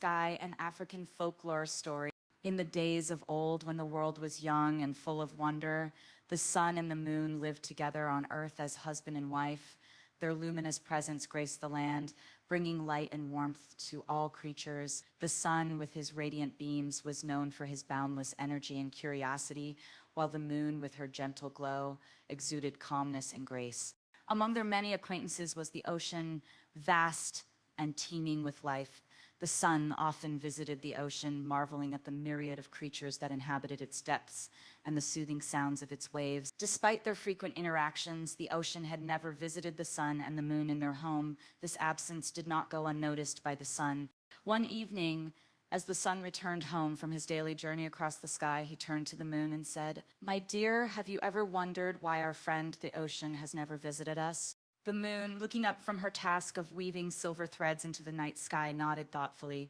Sky, an African folklore story. In the days of old, when the world was young and full of wonder, the sun and the moon lived together on earth as husband and wife. Their luminous presence graced the land, bringing light and warmth to all creatures. The sun, with his radiant beams, was known for his boundless energy and curiosity, while the moon, with her gentle glow, exuded calmness and grace. Among their many acquaintances was the ocean, vast and teeming with life. The sun often visited the ocean, marveling at the myriad of creatures that inhabited its depths and the soothing sounds of its waves. Despite their frequent interactions, the ocean had never visited the sun and the moon in their home. This absence did not go unnoticed by the sun. One evening, as the sun returned home from his daily journey across the sky, he turned to the moon and said, "My dear, have you ever wondered why our friend the ocean has never visited us?" The moon, looking up from her task of weaving silver threads into the night sky, nodded thoughtfully.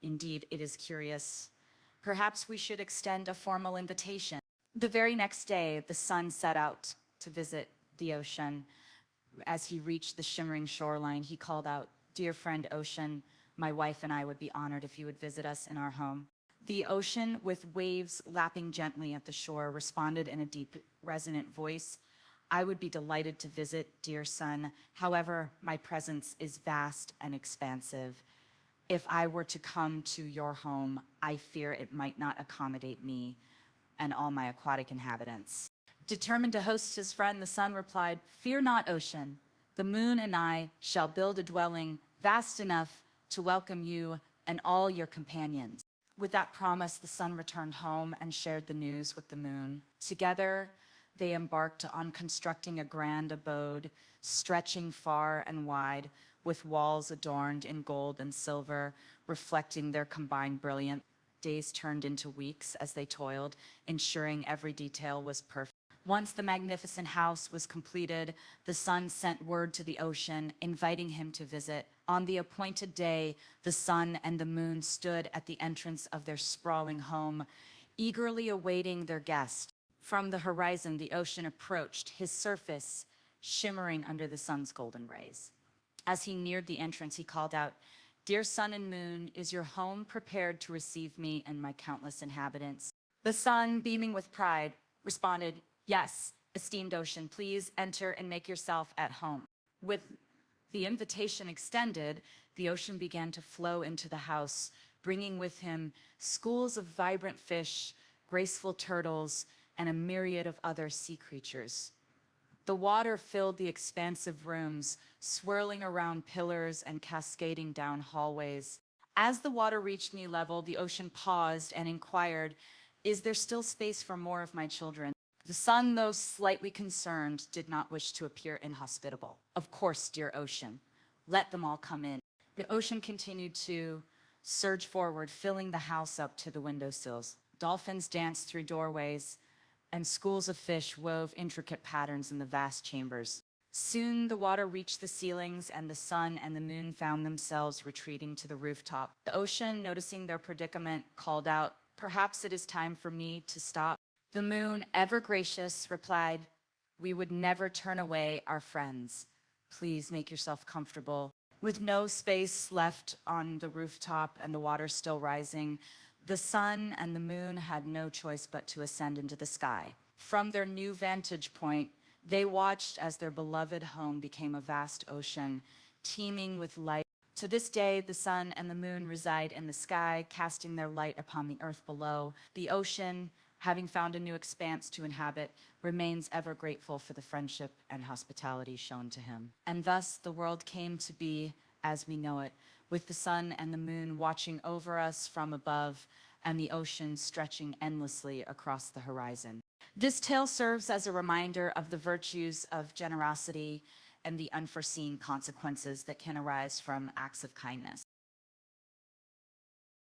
"Indeed, it is curious. Perhaps we should extend a formal invitation." The very next day, the sun set out to visit the ocean. As he reached the shimmering shoreline, he called out, "Dear friend ocean, my wife and I would be honored if you would visit us in our home." The ocean, with waves lapping gently at the shore, responded in a deep, resonant voice, "I would be delighted to visit, dear sun. However, my presence is vast and expansive. If I were to come to your home, I fear it might not accommodate me and all my aquatic inhabitants." Determined to host his friend, the sun replied, "Fear not, ocean. The moon and I shall build a dwelling vast enough to welcome you and all your companions." With that promise, the sun returned home and shared the news with the moon. Together, they embarked on constructing a grand abode, stretching far and wide, with walls adorned in gold and silver, reflecting their combined brilliance. Days turned into weeks as they toiled, ensuring every detail was perfect. Once the magnificent house was completed, the sun sent word to the ocean, inviting him to visit. On the appointed day, the sun and the moon stood at the entrance of their sprawling home, eagerly awaiting their guest. From the horizon, the ocean approached, his surface shimmering under the sun's golden rays. As he neared the entrance, he called out, "Dear sun and moon, is your home prepared to receive me and my countless inhabitants?" The sun, beaming with pride, responded, "Yes, esteemed ocean, please enter and make yourself at home." With the invitation extended, the ocean began to flow into the house, bringing with him schools of vibrant fish, graceful turtles, and a myriad of other sea creatures. The water filled the expansive rooms, swirling around pillars and cascading down hallways. As the water reached knee level, the ocean paused and inquired, "Is there still space for more of my children?" The sun, though slightly concerned, did not wish to appear inhospitable. "Of course, dear ocean. Let them all come in." The ocean continued to surge forward, filling the house up to the windowsills. Dolphins danced through doorways, and schools of fish wove intricate patterns in the vast chambers. Soon the water reached the ceilings, and the sun and the moon found themselves retreating to the rooftop. The ocean, noticing their predicament, called out, "Perhaps it is time for me to stop." The moon, ever gracious, replied, "We would never turn away our friends. Please make yourself comfortable." With no space left on the rooftop and the water still rising, the sun and the moon had no choice but to ascend into the sky. From their new vantage point, they watched as their beloved home became a vast ocean, teeming with light. To this day, the sun and the moon reside in the sky, casting their light upon the earth below. The ocean, having found a new expanse to inhabit, remains ever grateful for the friendship and hospitality shown to him. And thus the world came to be as we know it, with the sun and the moon watching over us from above and the ocean stretching endlessly across the horizon. This tale serves as a reminder of the virtues of generosity and the unforeseen consequences that can arise from acts of kindness.